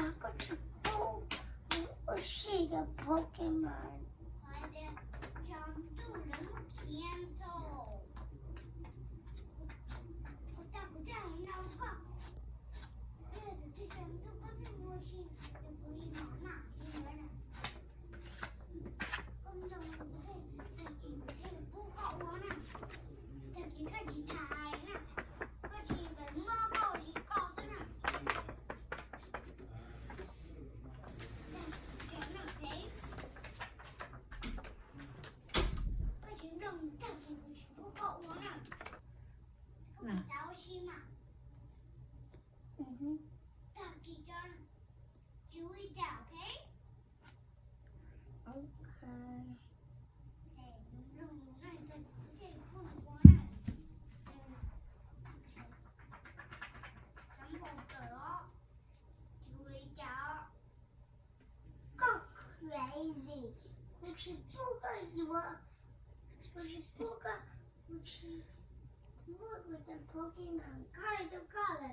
哪个是不是个 Pokemon？ 快点，全都人捡走！我大不这样老师讲，这全都不是我是就可以拿那因为呢，公众不是最近这个不好玩呢，这几个几台呢，个几本猫高是高深呢。小心嘛，大几张，注意点 OK。哎，那这个不能过来。全部得哦，注意点。够 crazy！ 我是不可以我是不可，我的 Pokemon 看就看了。